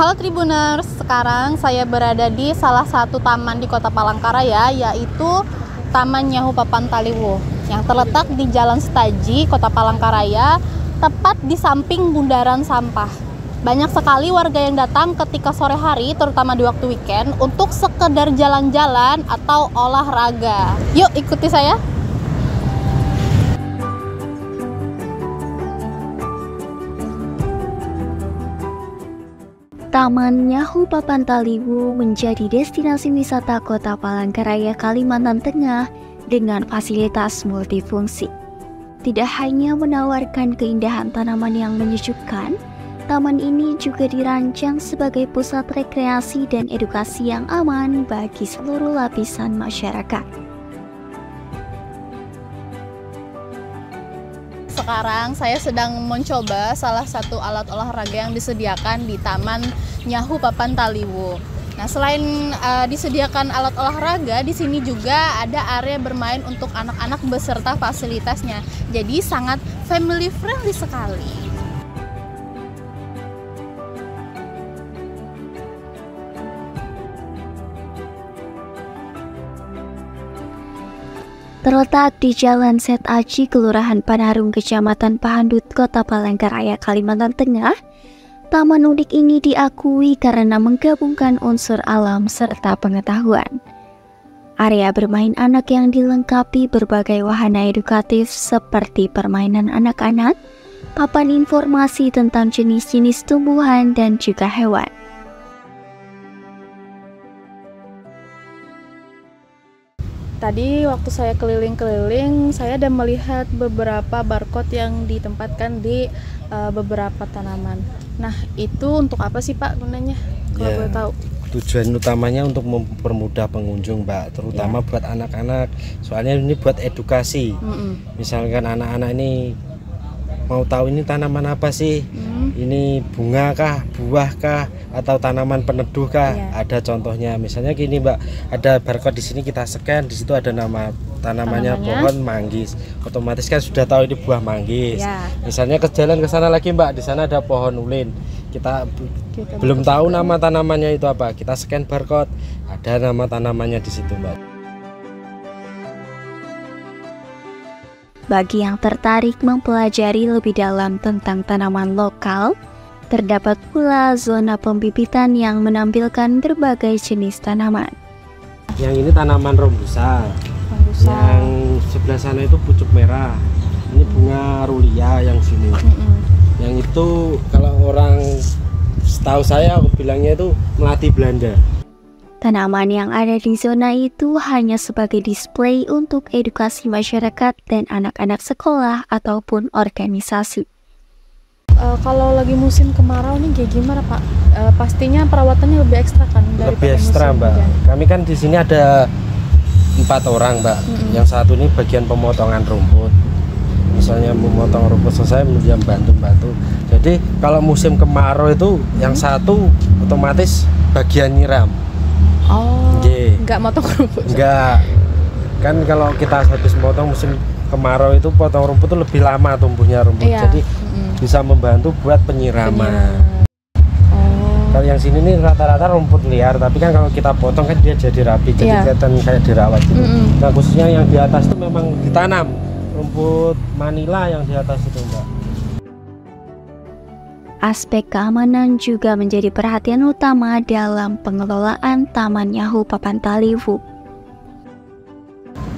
Halo Tribuners, sekarang saya berada di salah satu taman di Kota Palangkaraya, yaitu Taman Nyahu Papan Taliwuh yang terletak di Jalan Setaji, Kota Palangkaraya, tepat di samping bundaran sampah. Banyak sekali warga yang datang ketika sore hari, terutama di waktu weekend, untuk sekedar jalan-jalan atau olahraga. Yuk ikuti saya. Taman Nyahu Papan Taliwuh menjadi destinasi wisata Kota Palangkaraya, Kalimantan Tengah dengan fasilitas multifungsi. Tidak hanya menawarkan keindahan tanaman yang menyejukkan, taman ini juga dirancang sebagai pusat rekreasi dan edukasi yang aman bagi seluruh lapisan masyarakat. Sekarang saya sedang mencoba salah satu alat olahraga yang disediakan di Taman Nyahu Papan Taliwuh. Nah, selain disediakan alat olahraga, di sini juga ada area bermain untuk anak-anak beserta fasilitasnya. Jadi sangat family friendly sekali. Terletak di Jalan Setaji, Kelurahan Panarung, Kecamatan Pahandut, Kota Palangkaraya, Kalimantan Tengah, taman unik ini diakui karena menggabungkan unsur alam serta pengetahuan. Area bermain anak yang dilengkapi berbagai wahana edukatif seperti permainan anak-anak, papan informasi tentang jenis-jenis tumbuhan dan juga hewan. Tadi waktu saya keliling-keliling, saya ada melihat beberapa barcode yang ditempatkan di beberapa tanaman. Nah, itu untuk apa sih Pak gunanya? Kalau boleh tahu. Tujuan utamanya untuk mempermudah pengunjung, Mbak, terutama buat anak-anak. Soalnya ini buat edukasi. Misalkan anak-anak ini mau tahu ini tanaman apa sih? Ini bunga kah, buah kah, atau tanaman peneduh kah? Ada contohnya. Misalnya gini, Mbak, ada barcode di sini, kita scan, di situ ada nama tanamannya pohon manggis. Otomatis kan sudah tahu ini buah manggis. Misalnya ke jalan ke sana lagi, Mbak, di sana ada pohon ulin. Kita belum tahu nama tanamannya itu apa. Kita scan barcode, ada nama tanamannya di situ, Mbak. Bagi yang tertarik mempelajari lebih dalam tentang tanaman lokal, terdapat pula zona pembibitan yang menampilkan berbagai jenis tanaman. Yang ini tanaman rombusa. Yang sebelah sana itu pucuk merah. Ini bunga rulia yang sini. Yang itu kalau orang setahu saya bilangnya itu melati Belanda. Tanaman yang ada di zona itu hanya sebagai display untuk edukasi masyarakat dan anak-anak sekolah ataupun organisasi. Kalau lagi musim kemarau nih kayak gimana Pak? Pastinya perawatannya lebih ekstra kan? Lebih ekstra, Mbak. Kami kan di sini ada 4 orang, Mbak. Yang satu ini bagian pemotongan rumput. Misalnya memotong rumput selesai, dia bantu-bantu. Jadi kalau musim kemarau itu yang satu otomatis bagian nyiram. Enggak motong rumput? Enggak. Kan kalau kita habis motong musim kemarau itu potong rumput itu lebih lama tumbuhnya rumput. Jadi bisa membantu buat penyiraman. Kalau yang sini nih rata-rata rumput liar, tapi kan kalau kita potong kan dia jadi rapi, jadi kelihatan kayak dirawat gitu. Nah, khususnya yang di atas itu memang ditanam rumput Manila yang di atas itu, Mbak. Aspek keamanan juga menjadi perhatian utama dalam pengelolaan Taman Nyahu Papan Taliwuh.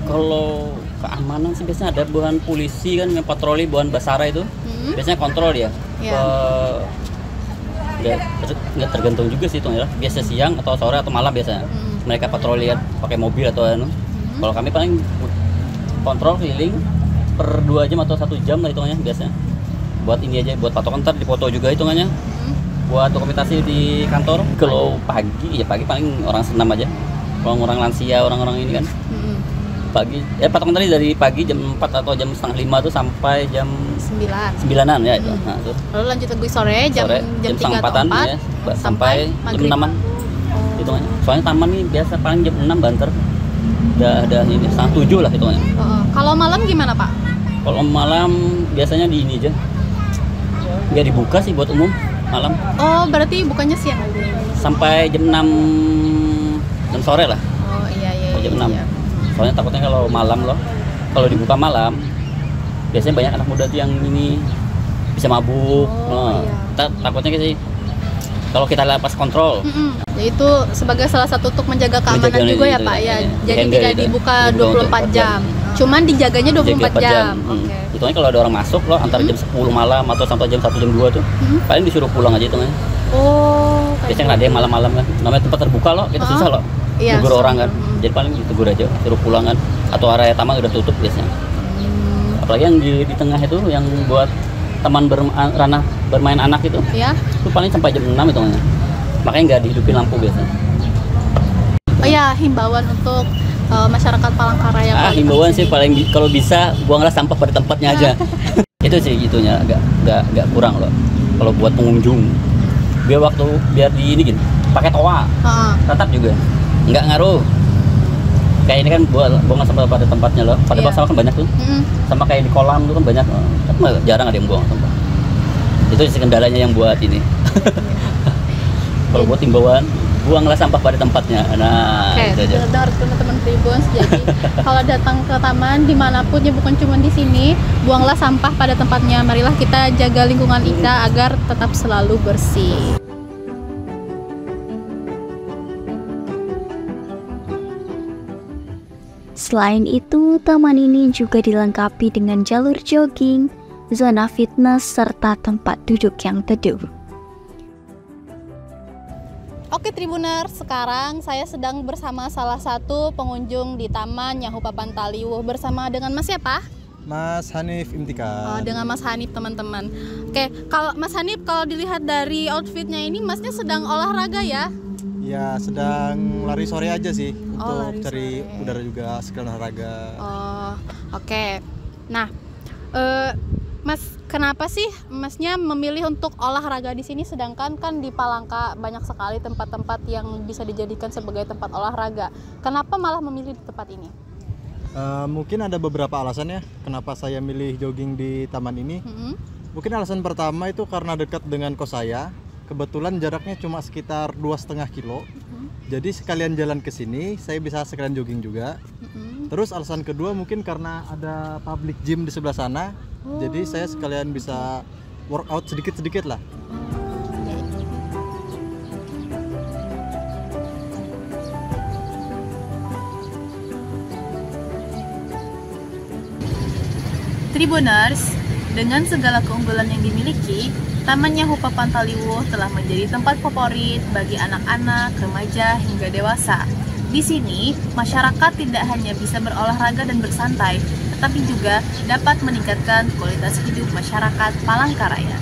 Kalau keamanan sih biasanya ada buhan polisi kan yang patroli, buhan Basara itu biasanya kontrol ya. Nggak tergantung juga sih itu ya. Biasa siang atau sore atau malam biasanya mereka patroli pakai mobil atau Kalau kami paling kontrol keliling per 2 jam atau 1 jam lah hitungannya biasanya. Buat ini aja, buat patokan, ntar dipoto juga hitungannya. Buat dokumentasi di kantor. Kalau pagi paling orang senam aja. Orang lansia, orang-orang ini kan. Pagi, patokan tadi dari pagi jam 4 atau jam setengah 5 tuh sampai jam 9-an ya. Nah, tuh. Lalu lanjut lagi sore, jam 3 atau 4 ya, sampai jam 6-an. Hitungannya. Soalnya taman nih biasa paling jam 6 banter. Udah ini setengah 7 lah hitungannya. Kalau malam gimana, Pak? Kalau malam biasanya di ini aja. Nggak dibuka sih buat umum. malam. Oh, berarti bukannya siang? Sampai jam 6 jam sore lah. Oh iya. Jam 6. Soalnya takutnya kalau malam loh, kalau dibuka malam, biasanya banyak anak muda tuh yang ini bisa mabuk. Kita takutnya sih kalau kita lepas kontrol. Ya itu sebagai salah satu untuk menjaga keamanan juga ya Pak ya. Jadi tidak dibuka 24 jam. Cuman dijaganya 24 jam. Oke. Hitungannya kalau ada orang masuk loh antara jam 10 malam atau sampai jam 1 jam 2 tuh, paling disuruh pulang aja hitungannya. Oh. Biasanya nggak ada yang malam-malam kan. Namanya tempat terbuka loh, kita susah loh. Tegur orang kan. Jadi paling ditegur aja, suruh pulang kan. Atau area taman udah tutup biasanya. Apalagi yang di tengah itu yang buat taman ranah bermain anak itu. Ya. Itu paling sampai jam 6 hitungannya. Makanya nggak dihidupin lampu biasanya. Oh ya, himbauan untuk masyarakat Palangkaraya. Himbauan sih paling kalau bisa buanglah sampah pada tempatnya aja. Itu sih gitunya, agak kurang loh. Kalau buat pengunjung, biar di ini gini, pakai toa, tetap juga nggak ngaruh. Kayak ini kan buang sampah pada tempatnya loh. Pada sampah kan banyak tuh, sama kayak di kolam tuh kan banyak, tapi jarang ada yang buang sampah. Itu sih kendalanya yang buat ini. Kalau buat himbauan, buanglah sampah pada tempatnya. Nah, oke, dengar teman-teman Tribun. Jadi kalau datang ke taman dimanapun ya, bukan cuma di sini, buanglah sampah pada tempatnya. Marilah kita jaga lingkungan kita agar tetap selalu bersih. Selain itu, taman ini juga dilengkapi dengan jalur jogging, zona fitness, serta tempat duduk yang teduh. Oke Tribuner, sekarang saya sedang bersama salah satu pengunjung di Taman Nyahu Papan Taliwuh bersama dengan Mas siapa? Mas Hanif Imtikan. Dengan Mas Hanif teman-teman. Oke, kalau Mas Hanif kalau dilihat dari outfitnya ini, Masnya sedang olahraga ya? Ya, sedang lari sore aja sih untuk cari sore. udara juga, sekalian olahraga. Oh, oke. Nah, Mas, kenapa sih Masnya memilih untuk olahraga di sini, sedangkan kan di Palangka banyak sekali tempat-tempat yang bisa dijadikan sebagai tempat olahraga. Kenapa malah memilih di tempat ini? Mungkin ada beberapa alasan ya kenapa saya milih jogging di taman ini. Mungkin alasan pertama itu karena dekat dengan kos saya. Kebetulan jaraknya cuma sekitar 2,5 kilo. Jadi sekalian jalan ke sini, saya bisa sekalian jogging juga. Terus alasan kedua mungkin karena ada public gym di sebelah sana. Jadi saya sekalian bisa workout sedikit-sedikit lah. Tribuners, dengan segala keunggulan yang dimiliki, Taman Nyahu Papan Taliwuh telah menjadi tempat favorit bagi anak-anak, remaja, hingga dewasa. Di sini, masyarakat tidak hanya bisa berolahraga dan bersantai, tetapi juga dapat meningkatkan kualitas hidup masyarakat Palangkaraya.